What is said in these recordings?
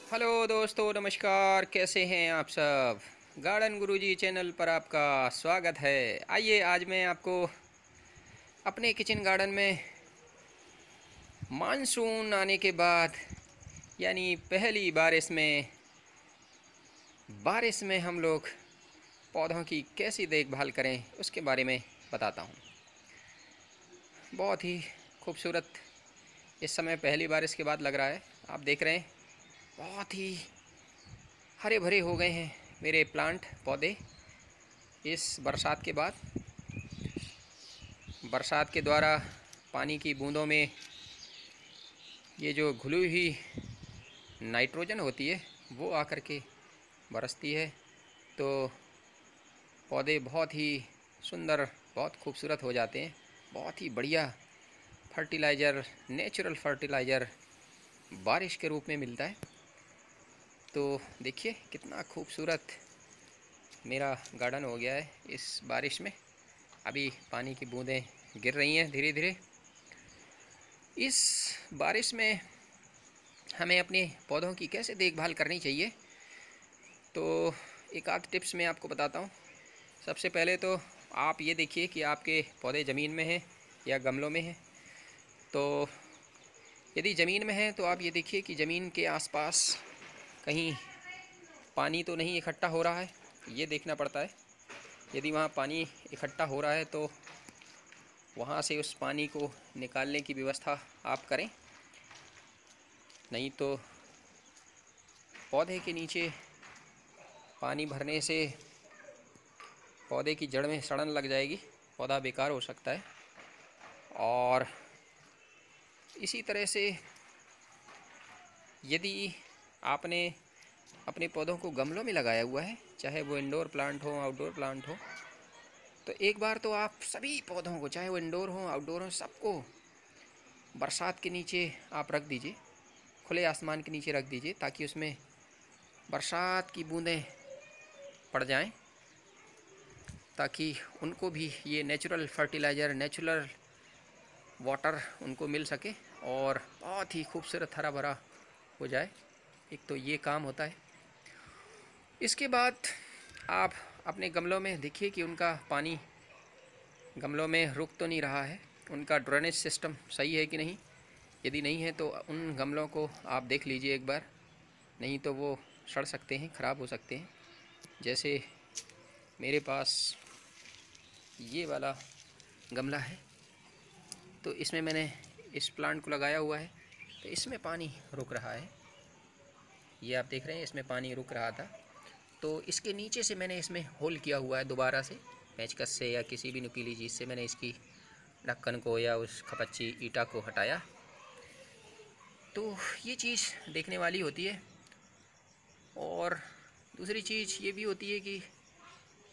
Hello दोस्तों, नमस्कार। कैसे हैं आप सब। गार्डन गुरुजी चैनल पर आपका स्वागत है। आइए आज मैं आपको अपने किचन गार्डन में मानसून आने के बाद यानी पहली बारिश में हम लोग पौधों की कैसी देखभाल करें उसके बारे में बताता हूँ। बहुत ही खूबसूरत इस समय पहली बारिश के बाद लग रहा है। आप देख रहे हैं बहुत ही हरे भरे हो गए हैं मेरे प्लांट पौधे। इस बरसात के बाद बरसात के द्वारा पानी की बूंदों में ये जो घुली हुई नाइट्रोजन होती है वो आकर के बरसती है, तो पौधे बहुत ही सुंदर, बहुत खूबसूरत हो जाते हैं। बहुत ही बढ़िया फर्टिलाइज़र, नेचुरल फर्टिलाइज़र बारिश के रूप में मिलता है। तो देखिए कितना खूबसूरत मेरा गार्डन हो गया है इस बारिश में। अभी पानी की बूंदें गिर रही हैं धीरे धीरे। इस बारिश में हमें अपने पौधों की कैसे देखभाल करनी चाहिए, तो एक आध टिप्स मैं आपको बताता हूँ। सबसे पहले तो आप ये देखिए कि आपके पौधे ज़मीन में हैं या गमलों में हैं। तो यदि ज़मीन में है तो आप ये देखिए कि ज़मीन के आसपास कहीं पानी तो नहीं इकट्ठा हो रहा है, ये देखना पड़ता है। यदि वहाँ पानी इकट्ठा हो रहा है तो वहाँ से उस पानी को निकालने की व्यवस्था आप करें, नहीं तो पौधे के नीचे पानी भरने से पौधे की जड़ में सड़न लग जाएगी, पौधा बेकार हो सकता है। और इसी तरह से यदि आपने अपने पौधों को गमलों में लगाया हुआ है, चाहे वो इंडोर प्लांट हो आउटडोर प्लांट हो, तो एक बार तो आप सभी पौधों को, चाहे वो इंडोर हो आउटडोर हो, सबको बरसात के नीचे आप रख दीजिए, खुले आसमान के नीचे रख दीजिए, ताकि उसमें बरसात की बूंदें पड़ जाएं, ताकि उनको भी ये नेचुरल फर्टिलाइज़र, नेचुरल वाटर उनको मिल सके और बहुत ही खूबसूरत हरा भरा हो जाए। एक तो ये काम होता है। इसके बाद आप अपने गमलों में देखिए कि उनका पानी गमलों में रुक तो नहीं रहा है, उनका ड्रेनेज सिस्टम सही है कि नहीं। यदि नहीं है तो उन गमलों को आप देख लीजिए एक बार, नहीं तो वो सड़ सकते हैं, ख़राब हो सकते हैं। जैसे मेरे पास ये वाला गमला है, तो इसमें मैंने इस प्लांट को लगाया हुआ है, तो इसमें पानी रुक रहा है। ये आप देख रहे हैं, इसमें पानी रुक रहा था, तो इसके नीचे से मैंने इसमें होल किया हुआ है दोबारा से, पेंचकस से या किसी भी नुकीली चीज़ से मैंने इसकी ढक्कन को या उस खपच्ची ईटा को हटाया। तो ये चीज़ देखने वाली होती है। और दूसरी चीज़ ये भी होती है कि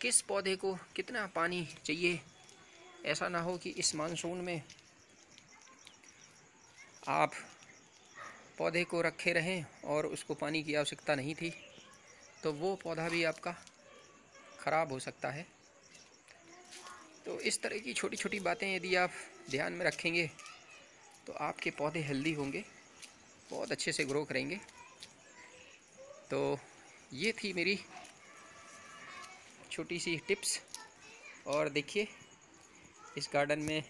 किस पौधे को कितना पानी चाहिए। ऐसा ना हो कि इस मानसून में आप पौधे को रखे रहें और उसको पानी की आवश्यकता नहीं थी, तो वो पौधा भी आपका ख़राब हो सकता है। तो इस तरह की छोटी छोटी बातें यदि आप ध्यान में रखेंगे तो आपके पौधे हेल्दी होंगे, बहुत अच्छे से ग्रो करेंगे। तो ये थी मेरी छोटी सी टिप्स। और देखिए इस गार्डन में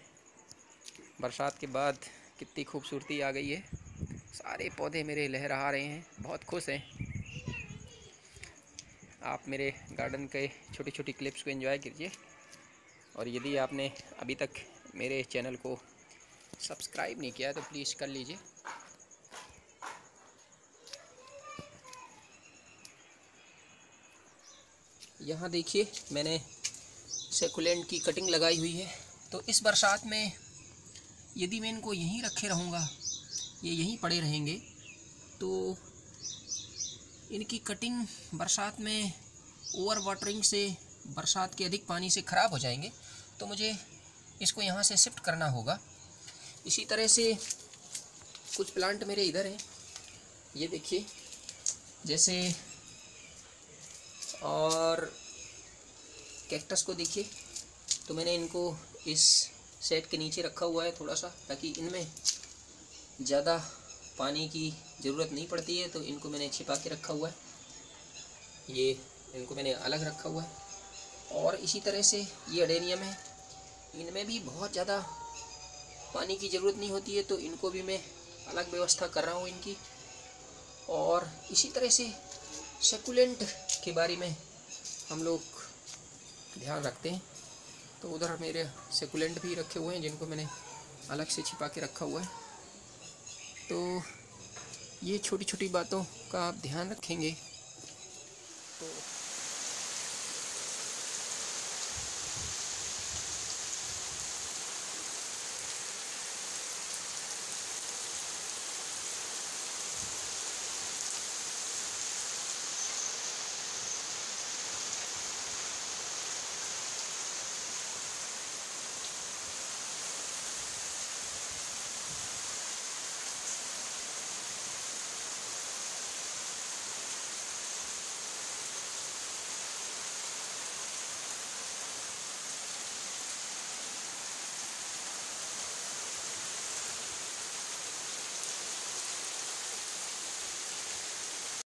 बरसात के बाद कितनी खूबसूरती आ गई है। सारे पौधे मेरे लहरा रहे हैं, बहुत खुश हैं। आप मेरे गार्डन के छोटी छोटी क्लिप्स को एंजॉय कीजिए। और यदि आपने अभी तक मेरे चैनल को सब्सक्राइब नहीं किया है तो प्लीज़ कर लीजिए। यहाँ देखिए मैंने सेकुलेंट की कटिंग लगाई हुई है, तो इस बरसात में यदि मैं इनको यहीं रखे रहूँगा, ये यहीं पड़े रहेंगे, तो इनकी कटिंग बरसात में ओवर वाटरिंग से, बरसात के अधिक पानी से ख़राब हो जाएंगे। तो मुझे इसको यहाँ से शिफ्ट करना होगा। इसी तरह से कुछ प्लांट मेरे इधर हैं, ये देखिए, जैसे और कैक्टस को देखिए, तो मैंने इनको इस सेट के नीचे रखा हुआ है थोड़ा सा, ताकि इनमें ज़्यादा पानी की ज़रूरत नहीं पड़ती है, तो इनको मैंने छिपा के रखा हुआ है। ये इनको मैंने अलग रखा हुआ है। और इसी तरह से ये अडेनियम है, इनमें भी बहुत ज़्यादा पानी की ज़रूरत नहीं होती है, तो इनको भी मैं अलग व्यवस्था कर रहा हूँ इनकी। और इसी तरह से सकुलेंट के बारे में हम लोग ध्यान रखते हैं, तो उधर मेरे सकुलेंट भी रखे हुए हैं जिनको मैंने अलग से छिपा के रखा हुआ है। तो ये छोटी छोटी बातों का आप ध्यान रखेंगे तो